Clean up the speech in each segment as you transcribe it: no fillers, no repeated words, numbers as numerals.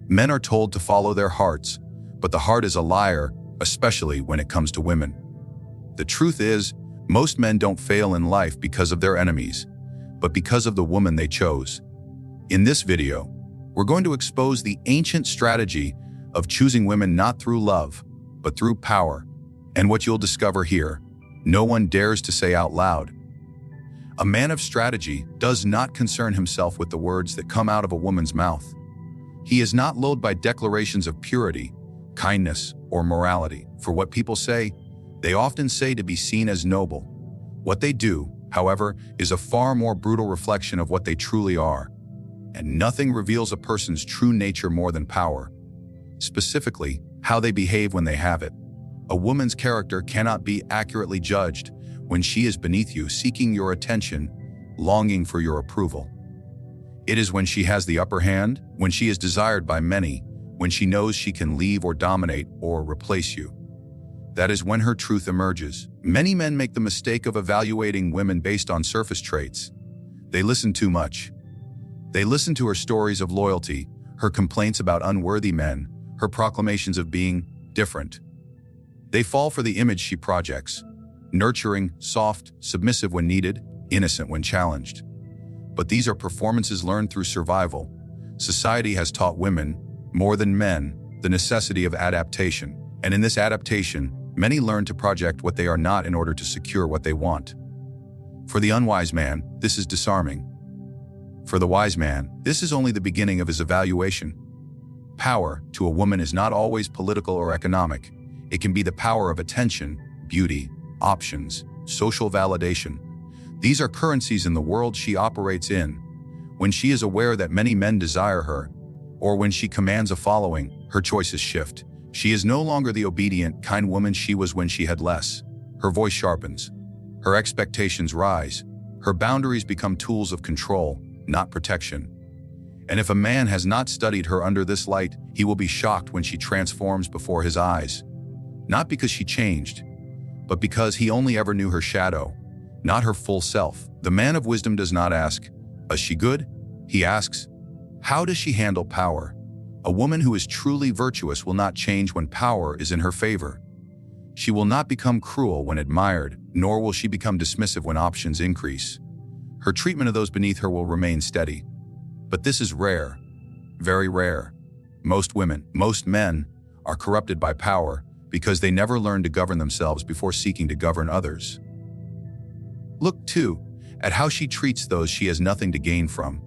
Men are told to follow their hearts, but the heart is a liar, especially when it comes to women. The truth is, most men don't fail in life because of their enemies, but because of the woman they chose. In this video, we're going to expose the ancient strategy of choosing women not through love, but through power. And what you'll discover here, no one dares to say out loud. A man of strategy does not concern himself with the words that come out of a woman's mouth. He is not lulled by declarations of purity, kindness, or morality. For what people say, they often say to be seen as noble. What they do, however, is a far more brutal reflection of what they truly are. And nothing reveals a person's true nature more than power. Specifically, how they behave when they have it. A woman's character cannot be accurately judged when she is beneath you, seeking your attention, longing for your approval. It is when she has the upper hand, when she is desired by many, when she knows she can leave or dominate or replace you. That is when her truth emerges. Many men make the mistake of evaluating women based on surface traits. They listen too much. They listen to her stories of loyalty, her complaints about unworthy men, her proclamations of being different. They fall for the image she projects: nurturing, soft, submissive when needed, innocent when challenged. But these are performances learned through survival. Society has taught women, more than men, the necessity of adaptation. And in this adaptation, many learn to project what they are not in order to secure what they want. For the unwise man, this is disarming. For the wise man, this is only the beginning of his evaluation. Power, to a woman, is not always political or economic. It can be the power of attention, beauty, options, social validation. These are currencies in the world she operates in. When she is aware that many men desire her, or when she commands a following, her choices shift. She is no longer the obedient, kind woman she was when she had less. Her voice sharpens. Her expectations rise. Her boundaries become tools of control, not protection. And if a man has not studied her under this light, he will be shocked when she transforms before his eyes. Not because she changed, but because he only ever knew her shadow, not her full self. The man of wisdom does not ask, "Is she good?" He asks, "How does she handle power?" A woman who is truly virtuous will not change when power is in her favor. She will not become cruel when admired, nor will she become dismissive when options increase. Her treatment of those beneath her will remain steady. But this is rare, very rare. Most women, most men, are corrupted by power because they never learn to govern themselves before seeking to govern others. Look, too, at how she treats those she has nothing to gain from.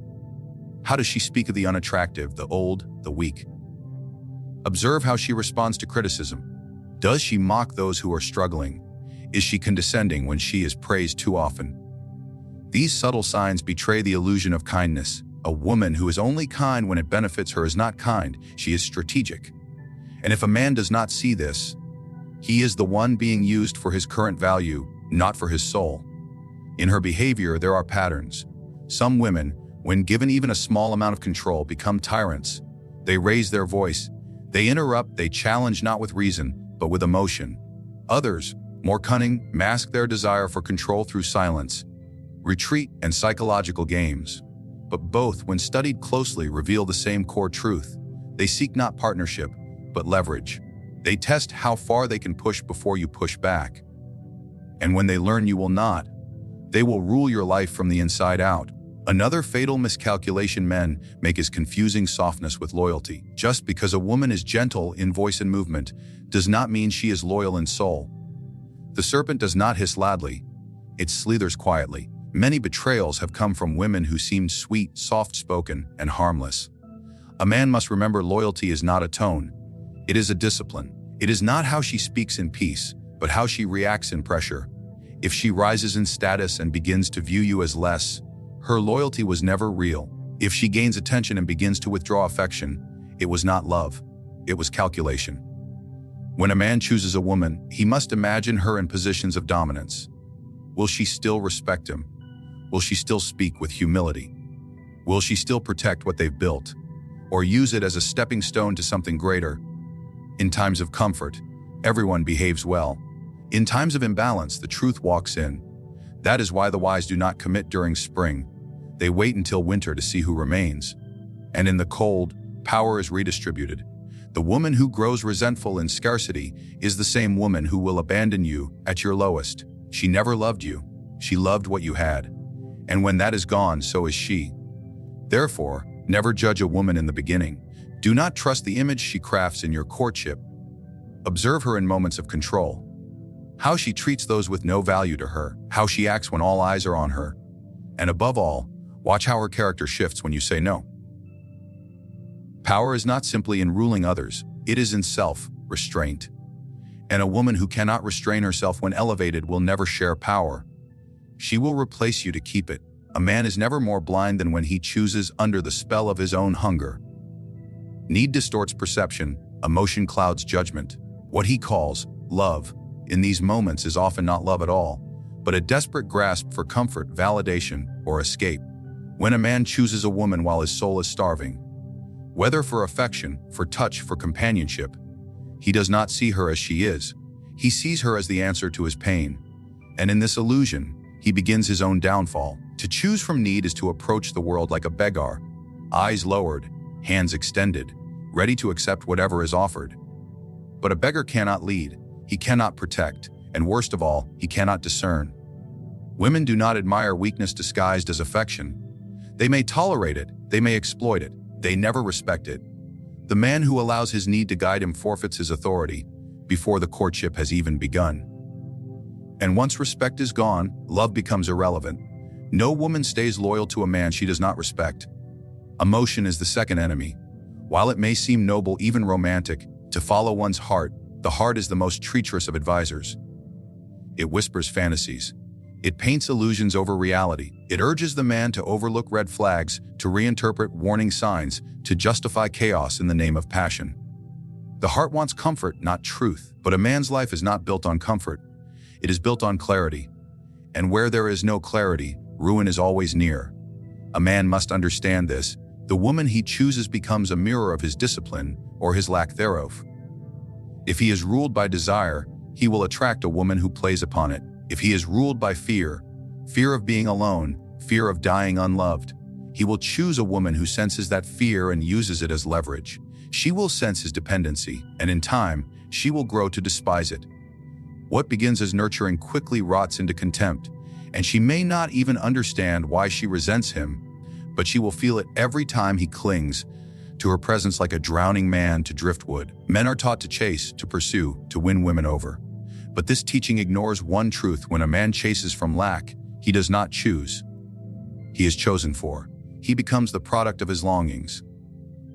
How does she speak of the unattractive, the old, the weak? Observe how she responds to criticism. Does she mock those who are struggling? Is she condescending when she is praised too often? These subtle signs betray the illusion of kindness. A woman who is only kind when it benefits her is not kind, she is strategic. And if a man does not see this, he is the one being used for his current value, not for his soul. In her behavior, there are patterns. Some women, when given even a small amount of control, become tyrants. They raise their voice. They interrupt, they challenge not with reason, but with emotion. Others, more cunning, mask their desire for control through silence, retreat, and psychological games. But both, when studied closely, reveal the same core truth. They seek not partnership, but leverage. They test how far they can push before you push back. And when they learn you will not, they will rule your life from the inside out. Another fatal miscalculation men make is confusing softness with loyalty. Just because a woman is gentle in voice and movement does not mean she is loyal in soul. The serpent does not hiss loudly, it slithers quietly. Many betrayals have come from women who seemed sweet, soft-spoken, and harmless. A man must remember loyalty is not a tone. It is a discipline. It is not how she speaks in peace, but how she reacts in pressure. If she rises in status and begins to view you as less, her loyalty was never real. If she gains attention and begins to withdraw affection, it was not love, it was calculation. When a man chooses a woman, he must imagine her in positions of dominance. Will she still respect him? Will she still speak with humility? Will she still protect what they've built, or use it as a stepping stone to something greater? In times of comfort, everyone behaves well. In times of imbalance, the truth walks in. That is why the wise do not commit during spring. They wait until winter to see who remains. And in the cold, power is redistributed. The woman who grows resentful in scarcity is the same woman who will abandon you at your lowest. She never loved you. She loved what you had. And when that is gone, so is she. Therefore, never judge a woman in the beginning. Do not trust the image she crafts in your courtship. Observe her in moments of control. How she treats those with no value to her, how she acts when all eyes are on her. And above all, watch how her character shifts when you say no. Power is not simply in ruling others, it is in self-restraint. And a woman who cannot restrain herself when elevated will never share power. She will replace you to keep it. A man is never more blind than when he chooses under the spell of his own hunger. Need distorts perception, emotion clouds judgment. What he calls love in these moments is often not love at all, but a desperate grasp for comfort, validation, or escape. When a man chooses a woman while his soul is starving, whether for affection, for touch, for companionship, he does not see her as she is. He sees her as the answer to his pain. And in this illusion, he begins his own downfall. To choose from need is to approach the world like a beggar, eyes lowered, hands extended, ready to accept whatever is offered. But a beggar cannot lead, he cannot protect, and worst of all, he cannot discern. Women do not admire weakness disguised as affection. They may tolerate it, they may exploit it, they never respect it. The man who allows his need to guide him forfeits his authority before the courtship has even begun. And once respect is gone, love becomes irrelevant. No woman stays loyal to a man she does not respect. Emotion is the second enemy. While it may seem noble, even romantic, to follow one's heart, the heart is the most treacherous of advisors. It whispers fantasies. It paints illusions over reality. It urges the man to overlook red flags, to reinterpret warning signs, to justify chaos in the name of passion. The heart wants comfort, not truth. But a man's life is not built on comfort. It is built on clarity. And where there is no clarity, ruin is always near. A man must understand this. The woman he chooses becomes a mirror of his discipline or his lack thereof. If he is ruled by desire, he will attract a woman who plays upon it. If he is ruled by fear, fear of being alone, fear of dying unloved, he will choose a woman who senses that fear and uses it as leverage. She will sense his dependency, and in time, she will grow to despise it. What begins as nurturing quickly rots into contempt, and she may not even understand why she resents him, but she will feel it every time he clings to her presence like a drowning man to driftwood. Men are taught to chase, to pursue, to win women over. But this teaching ignores one truth: when a man chases from lack, he does not choose. He is chosen for. He becomes the product of his longings.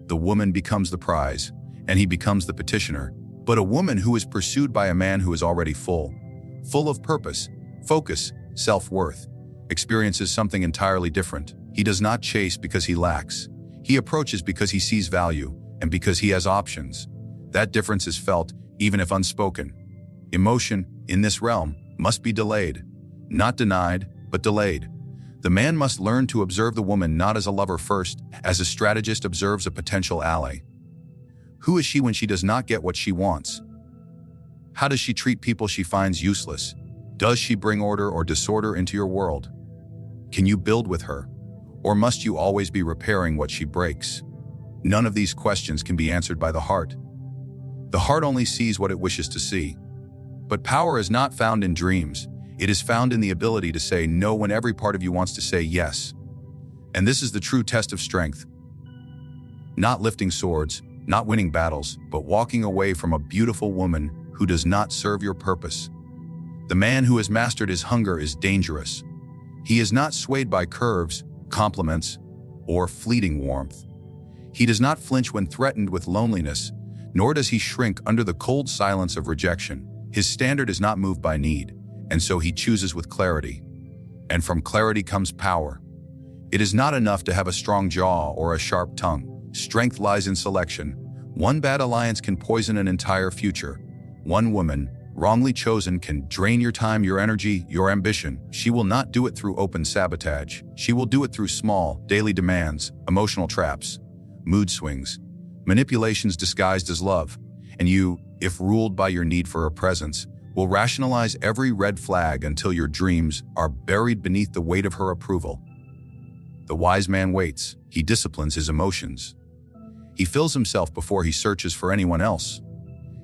The woman becomes the prize, and he becomes the petitioner. But a woman who is pursued by a man who is already full of purpose, focus, self-worth, experiences something entirely different. He does not chase because he lacks. He approaches because he sees value and because he has options. That difference is felt, even if unspoken. Emotion, in this realm, must be delayed. Not denied, but delayed. The man must learn to observe the woman not as a lover first, as a strategist observes a potential ally. Who is she when she does not get what she wants? How does she treat people she finds useless? Does she bring order or disorder into your world? Can you build with her? Or must you always be repairing what she breaks? None of these questions can be answered by the heart. The heart only sees what it wishes to see. But power is not found in dreams. It is found in the ability to say no when every part of you wants to say yes. And this is the true test of strength. Not lifting swords, not winning battles, but walking away from a beautiful woman who does not serve your purpose. The man who has mastered his hunger is dangerous. He is not swayed by curves, compliments, or fleeting warmth. He does not flinch when threatened with loneliness, nor does he shrink under the cold silence of rejection. His standard is not moved by need, and so he chooses with clarity. And from clarity comes power. It is not enough to have a strong jaw or a sharp tongue. Strength lies in selection. One bad alliance can poison an entire future. One woman, wrongly chosen, can drain your time, your energy, your ambition. She will not do it through open sabotage. She will do it through small, daily demands, emotional traps, mood swings, manipulations disguised as love. And you, if ruled by your need for her presence, will rationalize every red flag until your dreams are buried beneath the weight of her approval. The wise man waits. He disciplines his emotions. He fills himself before he searches for anyone else.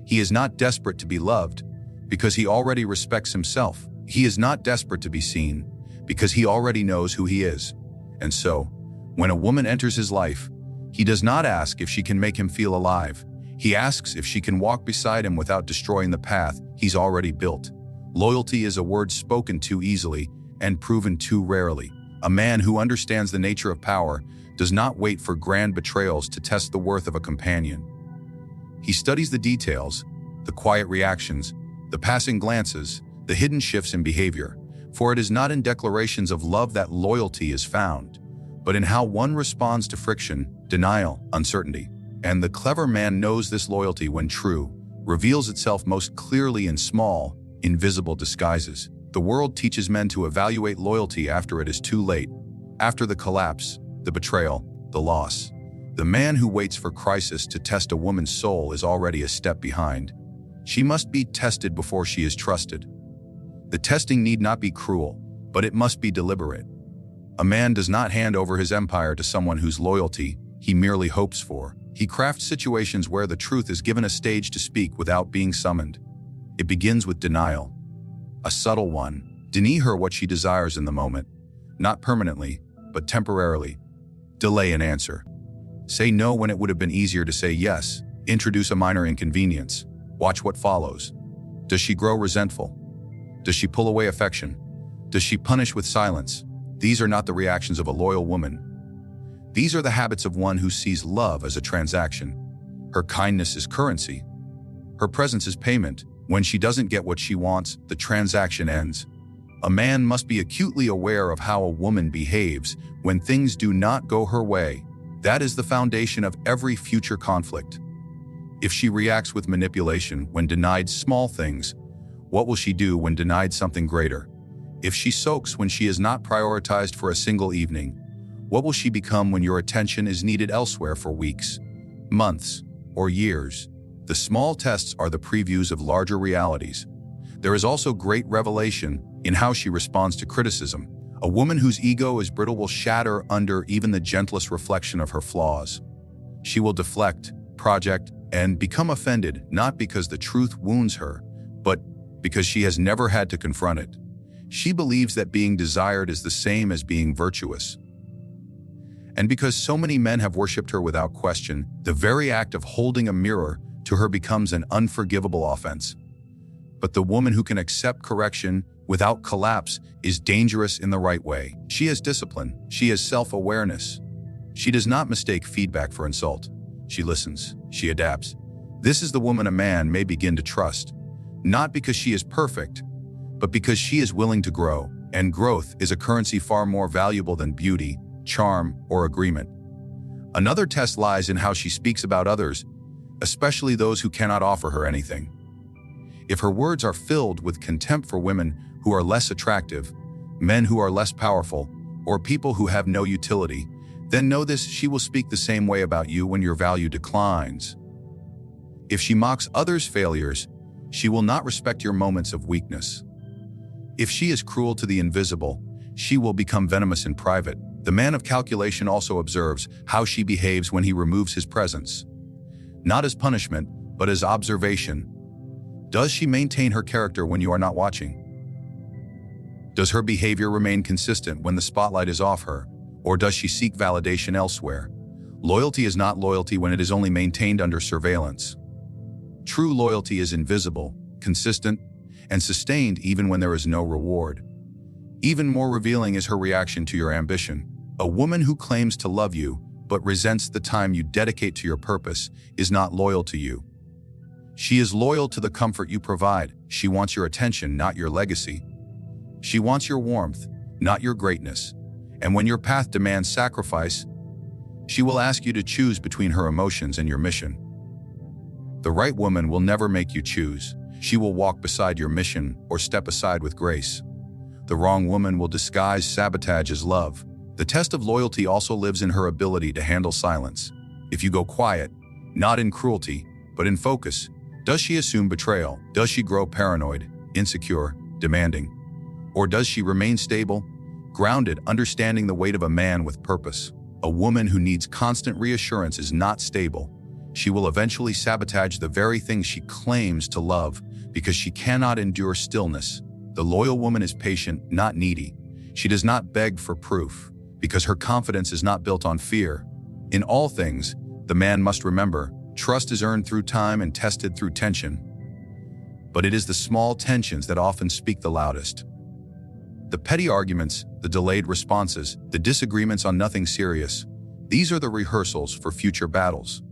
He is not desperate to be loved because he already respects himself. He is not desperate to be seen because he already knows who he is. And so, when a woman enters his life, he does not ask if she can make him feel alive. He asks if she can walk beside him without destroying the path he's already built. Loyalty is a word spoken too easily and proven too rarely. A man who understands the nature of power does not wait for grand betrayals to test the worth of a companion. He studies the details, the quiet reactions, the passing glances, the hidden shifts in behavior. For it is not in declarations of love that loyalty is found, but in how one responds to friction, denial, uncertainty. And the clever man knows this loyalty, when true, reveals itself most clearly in small, invisible disguises. The world teaches men to evaluate loyalty after it is too late, after the collapse, the betrayal, the loss. The man who waits for crisis to test a woman's soul is already a step behind. She must be tested before she is trusted. The testing need not be cruel, but it must be deliberate. A man does not hand over his empire to someone whose loyalty he merely hopes for. He crafts situations where the truth is given a stage to speak without being summoned. It begins with denial, a subtle one. Deny her what she desires in the moment, not permanently, but temporarily. Delay an answer. Say no when it would have been easier to say yes. Introduce a minor inconvenience. Watch what follows. Does she grow resentful? Does she pull away affection? Does she punish with silence? These are not the reactions of a loyal woman. These are the habits of one who sees love as a transaction. Her kindness is currency. Her presence is payment. When she doesn't get what she wants, the transaction ends. A man must be acutely aware of how a woman behaves when things do not go her way. That is the foundation of every future conflict. If she reacts with manipulation when denied small things, what will she do when denied something greater? If she sulks when she is not prioritized for a single evening, what will she become when your attention is needed elsewhere for weeks, months, or years? The small tests are the previews of larger realities. There is also great revelation in how she responds to criticism. A woman whose ego is brittle will shatter under even the gentlest reflection of her flaws. She will deflect, project, and become offended, not because the truth wounds her, but because she has never had to confront it. She believes that being desired is the same as being virtuous. And because so many men have worshipped her without question, the very act of holding a mirror to her becomes an unforgivable offense. But the woman who can accept correction without collapse is dangerous in the right way. She has discipline. She has self-awareness. She does not mistake feedback for insult. She listens. She adapts. This is the woman a man may begin to trust, not because she is perfect, but because she is willing to grow, and growth is a currency far more valuable than beauty, charm, or agreement. Another test lies in how she speaks about others, especially those who cannot offer her anything. If her words are filled with contempt for women who are less attractive, men who are less powerful, or people who have no utility, then know this: she will speak the same way about you when your value declines. If she mocks others' failures, she will not respect your moments of weakness. If she is cruel to the invisible, she will become venomous in private. The man of calculation also observes how she behaves when he removes his presence. Not as punishment, but as observation. Does she maintain her character when you are not watching? Does her behavior remain consistent when the spotlight is off her, or does she seek validation elsewhere? Loyalty is not loyalty when it is only maintained under surveillance. True loyalty is invisible, consistent, and sustained even when there is no reward. Even more revealing is her reaction to your ambition. A woman who claims to love you but resents the time you dedicate to your purpose is not loyal to you. She is loyal to the comfort you provide. She wants your attention, not your legacy. She wants your warmth, not your greatness. And when your path demands sacrifice, she will ask you to choose between her emotions and your mission. The right woman will never make you choose. She will walk beside your mission or step aside with grace. The wrong woman will disguise sabotage as love. The test of loyalty also lives in her ability to handle silence. If you go quiet, not in cruelty, but in focus, does she assume betrayal? Does she grow paranoid, insecure, demanding? Or does she remain stable, grounded, understanding the weight of a man with purpose? A woman who needs constant reassurance is not stable. She will eventually sabotage the very thing she claims to love because she cannot endure stillness. The loyal woman is patient, not needy. She does not beg for proof because her confidence is not built on fear. In all things, the man must remember, trust is earned through time and tested through tension. But it is the small tensions that often speak the loudest. The petty arguments, the delayed responses, the disagreements on nothing serious, these are the rehearsals for future battles.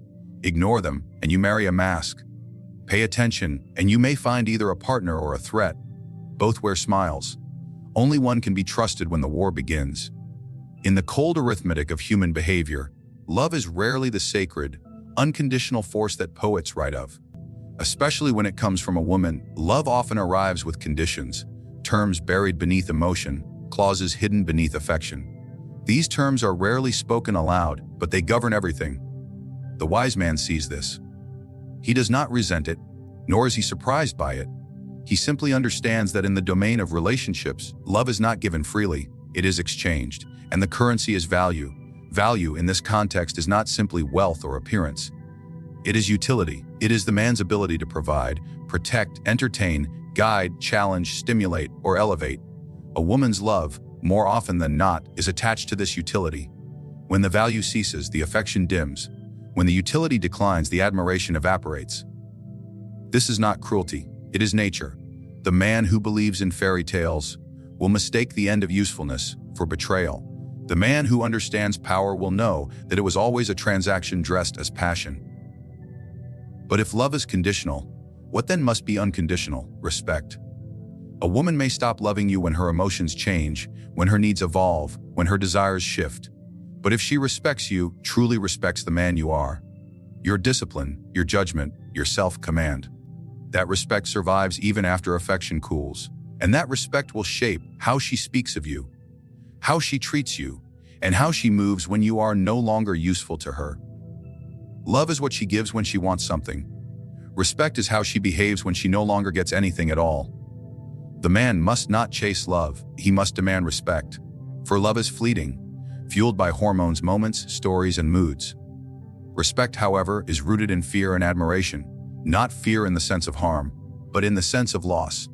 Ignore them, and you marry a mask. Pay attention, and you may find either a partner or a threat. Both wear smiles. Only one can be trusted when the war begins. In the cold arithmetic of human behavior, love is rarely the sacred, unconditional force that poets write of. Especially when it comes from a woman, love often arrives with conditions, terms buried beneath emotion, clauses hidden beneath affection. These terms are rarely spoken aloud, but they govern everything. The wise man sees this. He does not resent it, nor is he surprised by it. He simply understands that in the domain of relationships, love is not given freely, it is exchanged, and the currency is value. Value in this context is not simply wealth or appearance. It is utility. It is the man's ability to provide, protect, entertain, guide, challenge, stimulate, or elevate. A woman's love, more often than not, is attached to this utility. When the value ceases, the affection dims. When the utility declines, the admiration evaporates. This is not cruelty, it is nature. The man who believes in fairy tales will mistake the end of usefulness for betrayal. The man who understands power will know that it was always a transaction dressed as passion. But if love is conditional, what then must be unconditional? Respect. A woman may stop loving you when her emotions change, when her needs evolve, when her desires shift. But if she respects you, truly respects the man you are, your discipline, your judgment, your self-command, that respect survives even after affection cools. And that respect will shape how she speaks of you, how she treats you, and how she moves when you are no longer useful to her. Love is what she gives when she wants something. Respect is how she behaves when she no longer gets anything at all. The man must not chase love, he must demand respect. For love is fleeting, fueled by hormones, moments, stories, and moods. Respect, however, is rooted in fear and admiration, not fear in the sense of harm, but in the sense of loss.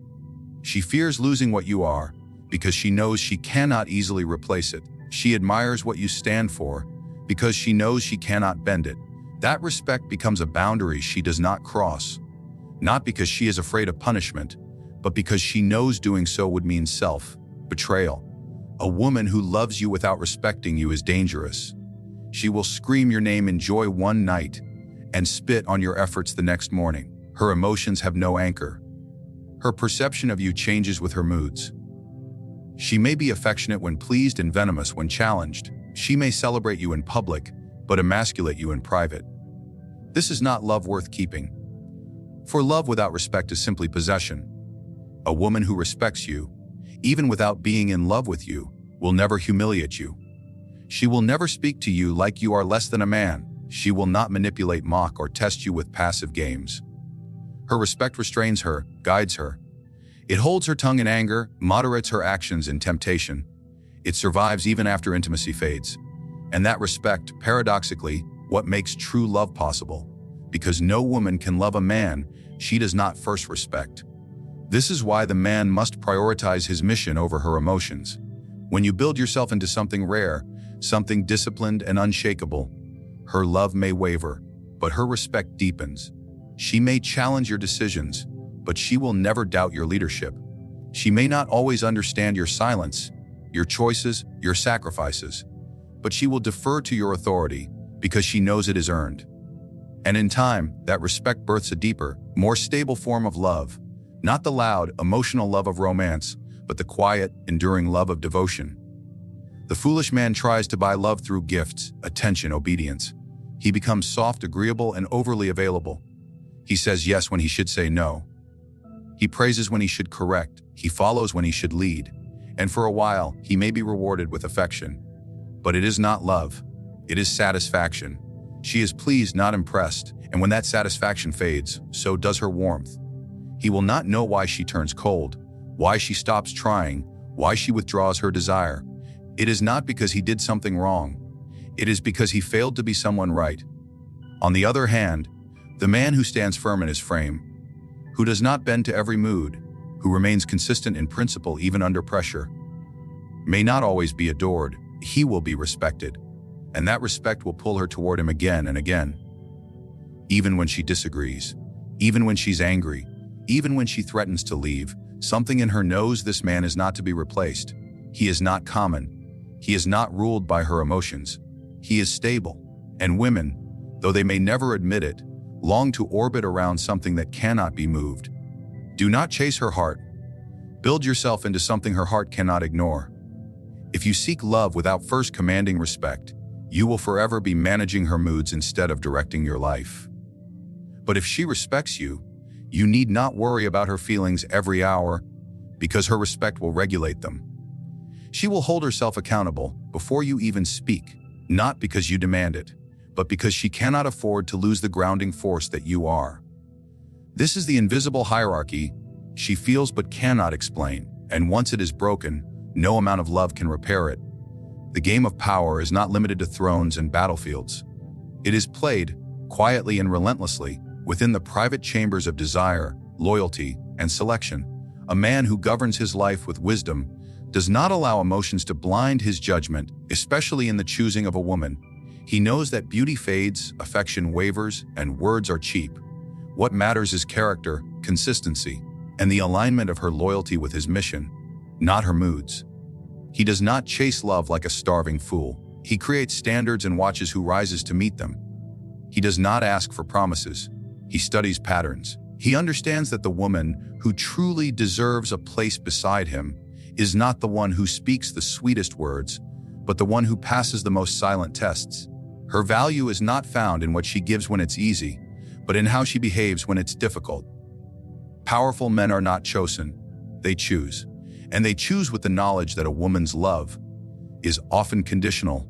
She fears losing what you are because she knows she cannot easily replace it. She admires what you stand for because she knows she cannot bend it. That respect becomes a boundary she does not cross, not because she is afraid of punishment, but because she knows doing so would mean self-betrayal. A woman who loves you without respecting you is dangerous. She will scream your name in joy one night and spit on your efforts the next morning. Her emotions have no anchor. Her perception of you changes with her moods. She may be affectionate when pleased and venomous when challenged. She may celebrate you in public, but emasculate you in private. This is not love worth keeping. For love without respect is simply possession. A woman who respects you, even without being in love with you, will never humiliate you. She will never speak to you like you are less than a man. She will not manipulate, mock, or test you with passive games. Her respect restrains her, guides her. It holds her tongue in anger, moderates her actions in temptation. It survives even after intimacy fades. And that respect, paradoxically, what makes true love possible. Because no woman can love a man she does not first respect. This is why the man must prioritize his mission over her emotions. When you build yourself into something rare, something disciplined and unshakable, her love may waver, but her respect deepens. She may challenge your decisions, but she will never doubt your leadership. She may not always understand your silence, your choices, your sacrifices, but she will defer to your authority because she knows it is earned. And in time, that respect births a deeper, more stable form of love, not the loud, emotional love of romance, but the quiet, enduring love of devotion. The foolish man tries to buy love through gifts, attention, obedience. He becomes soft, agreeable, and overly available. He says yes when he should say no. He praises when he should correct. He follows when he should lead. And for a while, he may be rewarded with affection. But it is not love. It is satisfaction. She is pleased, not impressed, and when that satisfaction fades, so does her warmth. He will not know why she turns cold, why she stops trying, why she withdraws her desire. It is not because he did something wrong. it is because he failed to be someone right. On the other hand, the man who stands firm in his frame, who does not bend to every mood, who remains consistent in principle even under pressure, may not always be adored, he will be respected, and that respect will pull her toward him again and again. Even when she disagrees, even when she's angry, even when she threatens to leave, something in her knows this man is not to be replaced. He is not common. He is not ruled by her emotions. He is stable. And women, though they may never admit it, long to orbit around something that cannot be moved. Do not chase her heart. Build yourself into something her heart cannot ignore. If you seek love without first commanding respect, you will forever be managing her moods instead of directing your life. But if she respects you, you need not worry about her feelings every hour, because her respect will regulate them. She will hold herself accountable before you even speak, not because you demand it, but because she cannot afford to lose the grounding force that you are. This is the invisible hierarchy she feels but cannot explain, and once it is broken, no amount of love can repair it. The game of power is not limited to thrones and battlefields. It is played, quietly and relentlessly, within the private chambers of desire, loyalty, and selection. A man who governs his life with wisdom does not allow emotions to blind his judgment, especially in the choosing of a woman. He knows that beauty fades, affection wavers, and words are cheap. What matters is character, consistency, and the alignment of her loyalty with his mission, not her moods. He does not chase love like a starving fool. He creates standards and watches who rises to meet them. He does not ask for promises. He studies patterns. He understands that the woman who truly deserves a place beside him is not the one who speaks the sweetest words, but the one who passes the most silent tests. Her value is not found in what she gives when it's easy, but in how she behaves when it's difficult. Powerful men are not chosen, they choose. And they choose with the knowledge that a woman's love is often conditional,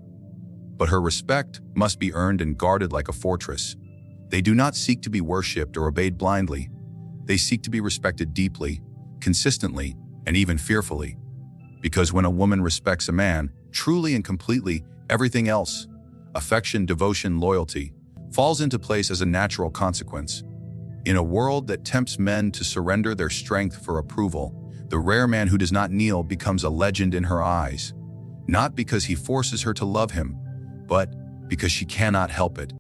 but her respect must be earned and guarded like a fortress. They do not seek to be worshipped or obeyed blindly. They seek to be respected deeply, consistently, and even fearfully. Because when a woman respects a man, truly and completely, everything else, affection, devotion, loyalty, falls into place as a natural consequence. In a world that tempts men to surrender their strength for approval, the rare man who does not kneel becomes a legend in her eyes, not because he forces her to love him, but because she cannot help it.